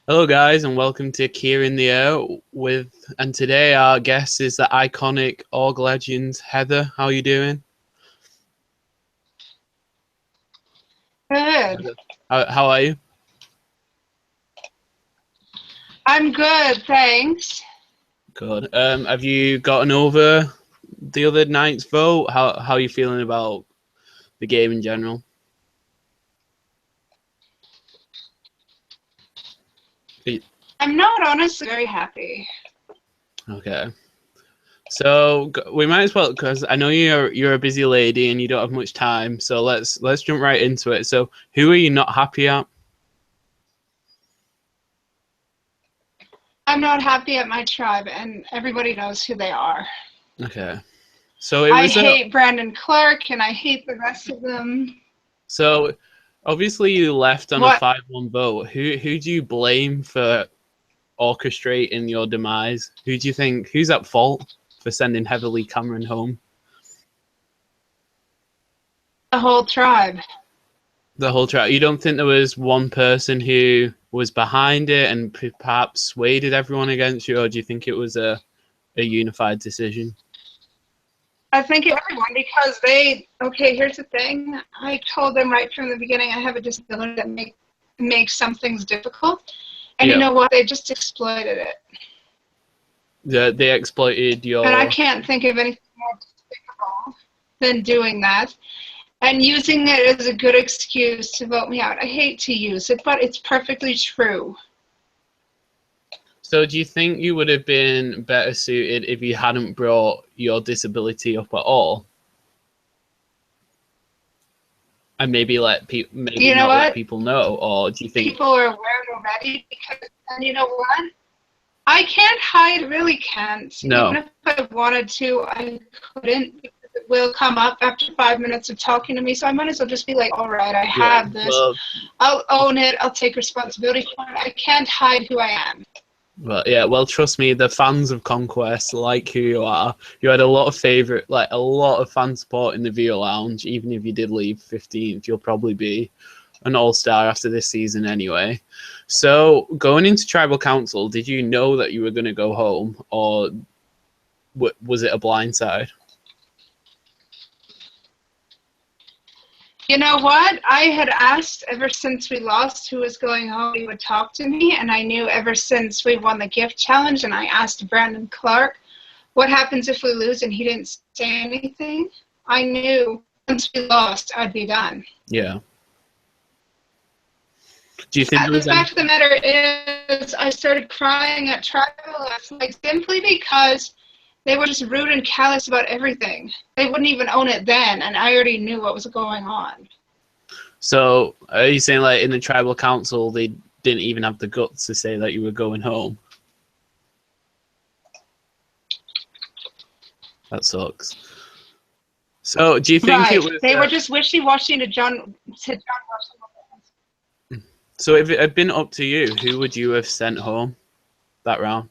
Hello, guys, and welcome to Kia in the Air and today our guest is the iconic org legend Heather. How are you doing? Good. How are you? I'm good, thanks. Good. Have you gotten over the other night's vote? How are you feeling about the game in general? I'm not honestly very happy. Okay. So we might as well, because I know you're a busy lady and you don't have much time. So let's jump right into it. So who are you not happy at? I'm not happy at my tribe, and everybody knows who they are. Okay. So it I was a hate Brandon Clark, and I hate the rest of them. So obviously you left on a What? 5-1 vote. Who do you blame for orchestrating your demise? Who do you think who's at fault for sending Heatherly Cameron home? The whole tribe. The whole track. You don't think there was one person who was behind it and perhaps swayed everyone against you, or do you think it was a unified decision? I think everyone, because okay, here's the thing. I told them right from the beginning I have a disability that makes some things difficult. And you Yeah. know what? They just exploited it. They exploited And I your. can't think of anything more despicable than doing that. And using it as a good excuse to vote me out. I hate to use it, but it's perfectly true. So do you think you would have been better suited if you hadn't brought your disability up at all? And maybe maybe You know not let what? people know, or do you think People are aware already because, and you know what? I can't hide, really can't. Even no? if I wanted to, I couldn't because it will come up after 5 minutes of talking to me. So I might as well just be like, all right, I Yeah, have this. well, I'll own it. I'll take responsibility for it. I can't hide who I am. well, trust me, the fans of Conquest like who you are. You had a lot of a lot of fan support in the Viewer Lounge. Even if you did leave 15th, you'll probably be an all-star after this season anyway. So going into Tribal Council, did you know that you were going to go home, or was it a blindside? You know what? I had asked ever since we lost who was going home, he would talk to me. And I knew ever since we won the gift challenge, and I asked Brandon Clark, what happens if we lose? And he didn't say anything. I knew once we lost, I'd be done. Yeah. Do you think there The was any? fact of the matter is, I started crying at Tribal last night simply because they were just rude and callous about everything. They wouldn't even own it then, and I already knew what was going on. So are you saying like in the Tribal Council they didn't even have the guts to say that you were going home? That sucks. So do you think it Right. was? They were just wishy-washy to John Russell. So if it had been up to you, who would you have sent home that round?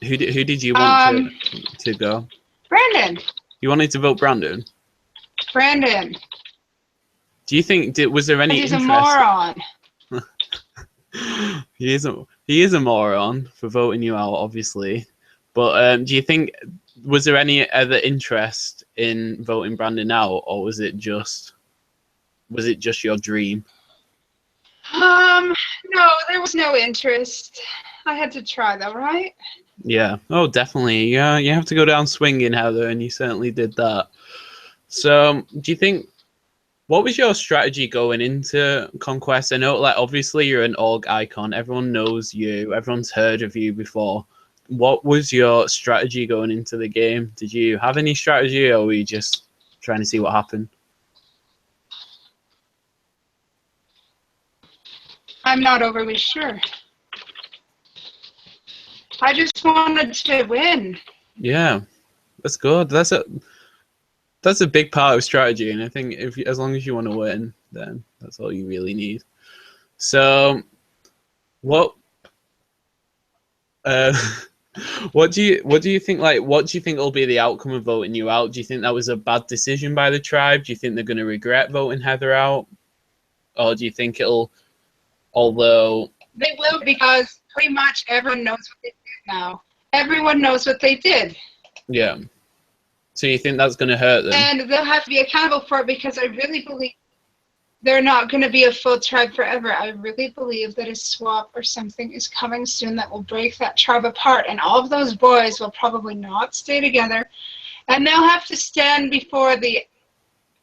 Who did you want to go? Brandon. You wanted to vote Brandon. Brandon. Do you think was there any He's interest? a moron. He is a moron for voting you out, obviously. But do you think was there any other interest in voting Brandon out, or was it just your dream? No, there was no interest. I had to try though, right? Yeah. Oh, definitely. Yeah, you have to go down swinging, Heather, and you certainly did that. So, do you think what was your strategy going into Conquest? I know, like, obviously you're an org icon. Everyone knows you. Everyone's heard of you before. What was your strategy going into the game? Did you have any strategy, or were you just trying to see what happened? I'm not overly sure. I just wanted to win. Yeah, that's good. That's a big part of strategy, and I think if as long as you want to win, then that's all you really need. So, what? Uh, What do you think? Like, what do you think will be the outcome of voting you out? Do you think that was a bad decision by the tribe? Do you think they're going to regret voting Heather out, or do you think it'll? Although They will, because pretty much everyone knows what they did now. Everyone knows what they did. yeah, so you think that's going to hurt them? And they'll have to be accountable for it, because I really believe they're not going to be a full tribe forever. I really believe that a swap or something is coming soon that will break that tribe apart, and all of those boys will probably not stay together, and they'll have to stand before the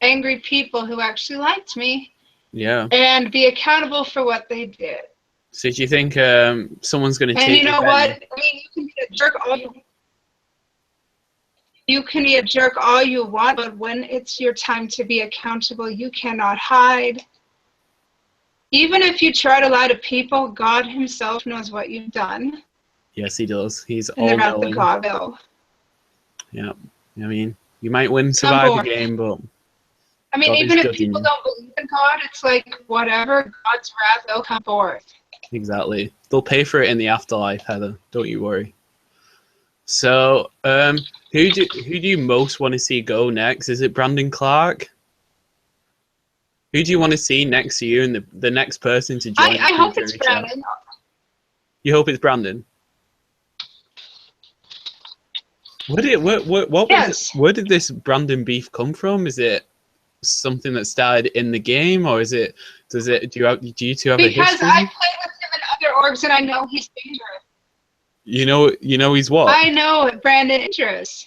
angry people who actually liked me, Yeah. and be accountable for what they did. So do you think someone's going to And take you know revenge? what? I mean, you can be a jerk all you can be a jerk all you want, but when it's your time to be accountable, you cannot hide. Even if you try to lie to people, God himself knows what you've done. Yes, he does. He's And they're not the all-knowing. God will. Yeah. I mean, you might win Come Survivor forward. game, but I mean, God is even if judging people you. don't believe in God, it's like, whatever, God's wrath will come forth. Exactly. They'll pay for it in the afterlife, Heather. Don't you worry. So, who do you most want to see go next? Is it Brandon Clark? Who do you want to see next to you and the next person to join I the hope it's jury chat? Brandon. You hope it's Brandon? Yes. Where did this Brandon beef come from? Is it something that started in the game, or do you two have a Because history? I played with him in other orgs, and I know he's dangerous. You know he's what? I know Brandon is dangerous.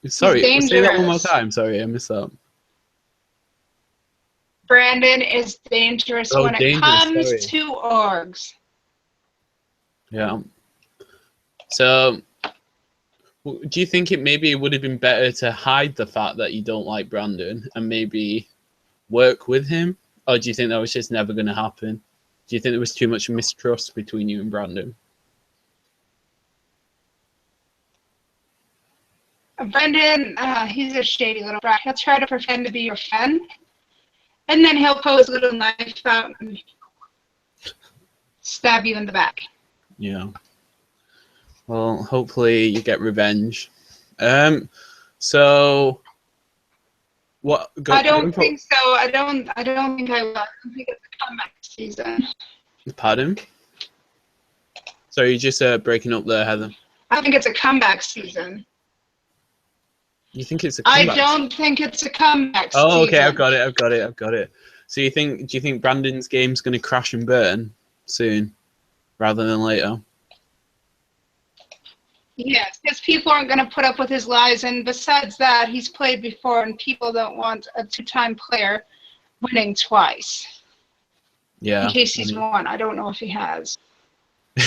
Sorry, He's say that one more dangerous. time. Sorry, I missed that. Brandon is dangerous Oh, when it dangerous. comes Sorry. to orgs. Yeah. So, do you think it would have been better to hide the fact that you don't like Brandon and maybe work with him, or do you think that was just never going to happen? Do you think there was too much mistrust between you and Brandon? Brendan, he's a shady little brat. He'll try to pretend to be your friend, and then he'll pull his little knife out and stab you in the back. Yeah. Well, hopefully you get revenge. So what? I don't think so. I don't think I will. I don't think it's a comeback season. Pardon? Sorry, you're just breaking up there, Heather. I think it's a comeback season. You think it's a I comeback? don't think it's a comeback Oh, season. okay, I've got it. So do you think Brandon's game's going to crash and burn soon, rather than later? Yes, because people aren't going to put up with his lies, and besides that, he's played before, and people don't want a two-time player winning twice. Yeah. In case he's won. I don't know if he has.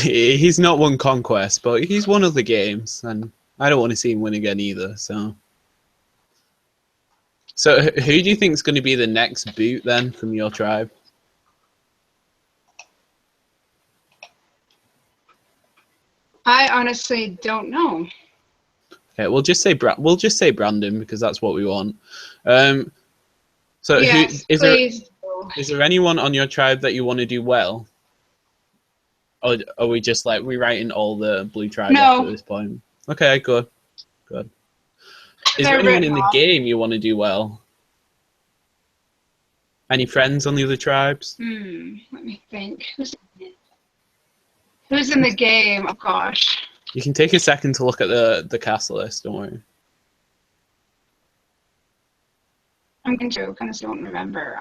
He's not won Conquest, but he's won other games, and I don't want to see him win again either. So who do you think is going to be the next boot then from your tribe? I honestly don't know. Okay, we'll just say Brandon because that's what we want. So yes, please. Is there anyone on your tribe that you want to do well? Or are we just like rewriting all the blue tribes No. at this point? Okay, good. Is there anyone in the game you want to do well? Any friends on the other tribes? Let me think. Who's in the game? Oh gosh. You can take a second to look at the cast list. Don't worry. I'm going to. I just don't remember.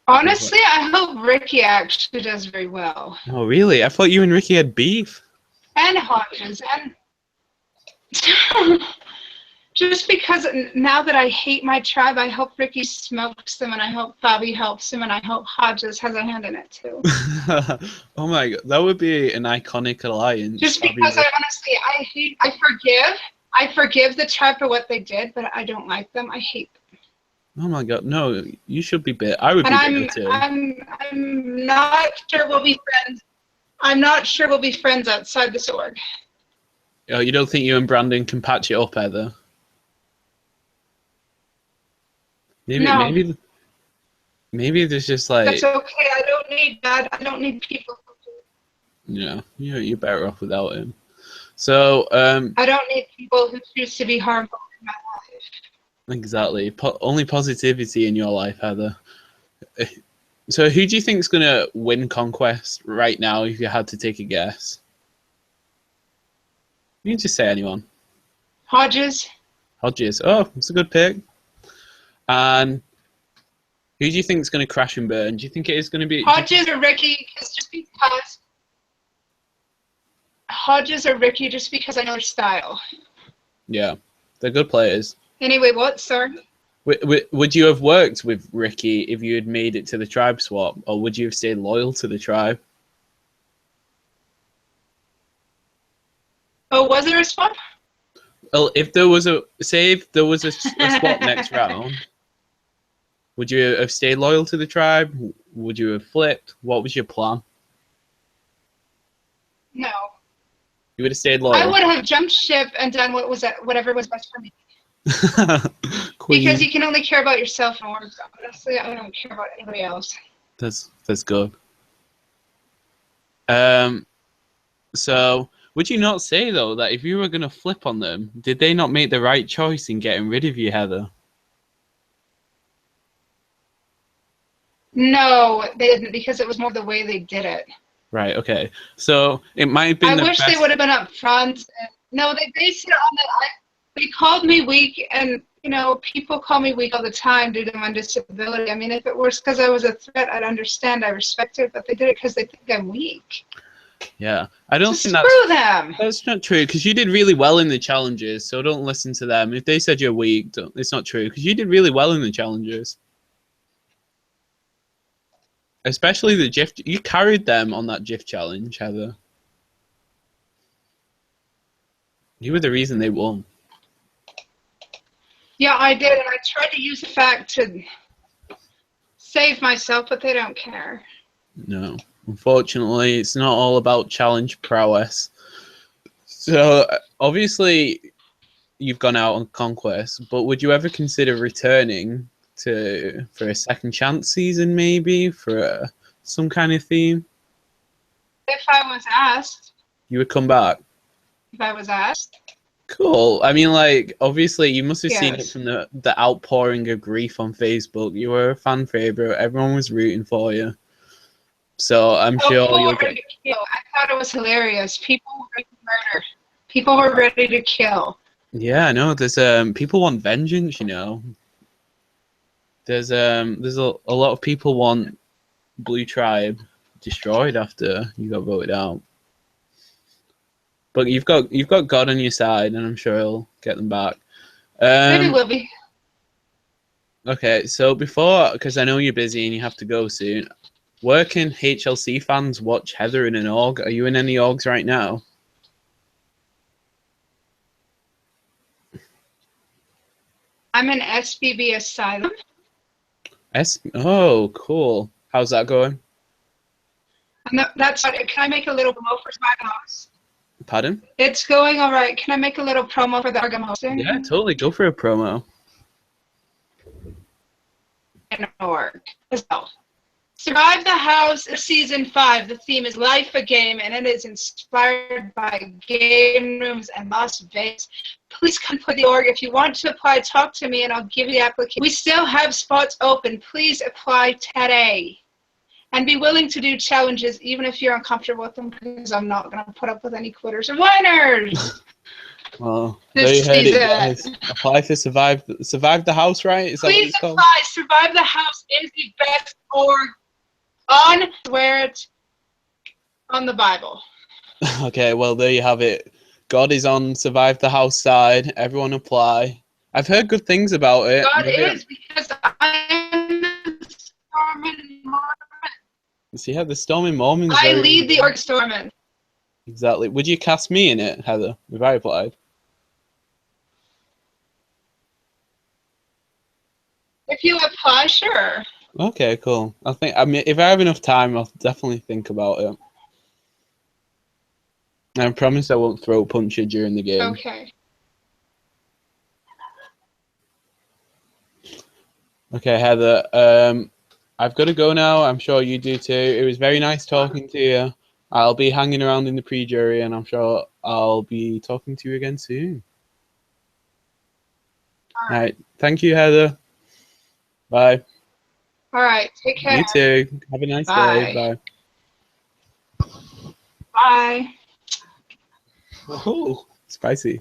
Honestly, I hope Ricky actually does very well. Oh, really? I thought you and Ricky had beef. And Hodges. And just because now that I hate my tribe, I hope Ricky smokes them, and I hope Bobby helps him, and I hope Hodges has a hand in it too. Oh my god, that would be an iconic alliance. Just because I forgive the tribe for what they did, but I don't like them. I hate them. Oh my god, no, you should be bitter. I would be bitter too. I'm not sure we'll be friends. I'm not sure we'll be friends outside this org. Oh, you don't think you and Brandon can patch it up, Heather? Maybe Maybe there's just That's like, okay. I don't need that. I don't need people. you're better off without him. So, I don't need people who choose to be harmful in my life. exactly. Only positivity in your life, Heather. So, who do you think is going to win Conquest right now if you had to take a guess? You can just say anyone. Hodges. Hodges. Oh, it's a good pick. And who do you think is going to crash and burn? Do you think it is going to be Hodges or Ricky, because just because Hodges or Ricky, just because I know their style. Yeah, they're good players. Anyway, what, sir? Would you have worked with Ricky if you had made it to the tribe swap, or would you have stayed loyal to the tribe? Oh, was there a swap? Well, if there was a swap next round, would you have stayed loyal to the tribe? Would you have flipped? What was your plan? No. You would have stayed I loyal. would have jumped ship and done whatever was best for me. Queen. Because you can only care about yourself and work. Honestly, I don't care about anybody else. That's good. So would you not say though that if you were going to flip on them, did they not make the right choice in getting rid of you, Heather? No, they didn't, because it was more the way they did it. Right. Okay. So it might have been I the wish they best. would have been up front. No, they based it on that. They called me weak, and people call me weak all the time due to my disability. I mean, if it was because I was a threat, I'd understand. I respect it, but they did it because they think I'm weak. Yeah, I don't So think screw them. that's not true because you did really well in the challenges. So don't listen to them. If they said you're weak, it's not true because you did really well in the challenges. Especially the GIF. You carried them on that GIF challenge, Heather. You were the reason they won. Yeah, I did, and I tried to use the fact to save myself, but they don't care. No, unfortunately, it's not all about challenge prowess. So obviously, you've gone out on Conquest, but would you ever consider returning for a second chance season, maybe for some kind of theme? If I was asked, You would come back. if I was asked, Cool. I mean, like, obviously, you must have seen it yes. from the outpouring of grief on Facebook. You were a fan favorite. Everyone was rooting for you. So I'm Oh, sure people you'll were get. ready to kill. I thought it was hilarious. People were ready to murder. People were ready to kill. Yeah, I know. There's people want vengeance. There's a lot of people want Blue Tribe destroyed after you got voted out. But you've got God on your side, and I'm sure he'll get them back. Maybe we'll be. Okay, so because I know you're busy and you have to go soon, where can HLC fans watch Heather in an org? Are you in any orgs right now? I'm in SBB Asylum. Oh, cool. How's that going? That's can I make a little promo for Survive the House? Pardon? It's going all right. Can I make a little promo for the org I'm hosting? Yeah, totally. Go for a promo. In org. So, Survive the House Season 5. The theme is Life a Game, and it is inspired by game rooms and Las Vegas. Please come for the org. If you want to apply, talk to me, and I'll give you the application. We still have spots open. Please apply today. And be willing to do challenges, even if you're uncomfortable with them, because I'm not going to put up with any quitters or whiners. Well, there This you heard it, season. guys. Apply for Survive the House, right? Is that what Please it's called? apply. Survive the House is the best org on, swear it, on the Bible. Okay, well, there you have it. God is on Survive the House side. Everyone apply. I've heard good things about it. God Maybe is, because I'm the Stormin Mormon. see how the Stormy Mormon's I very lead the org Stormin. exactly. Would you cast me in it, Heather, if I applied? If you apply, sure. Okay, cool. I mean, if I have enough time, I'll definitely think about it. I promise I won't throw punch you during the game. Okay. Okay, Heather. I've got to go now. I'm sure you do too. It was very nice talking to you. I'll be hanging around in the pre-jury, and I'm sure I'll be talking to you again soon. All right. Thank you, Heather. Bye. All right. Take care. You too. Have a nice day. Bye. Bye. Bye. Oh, spicy.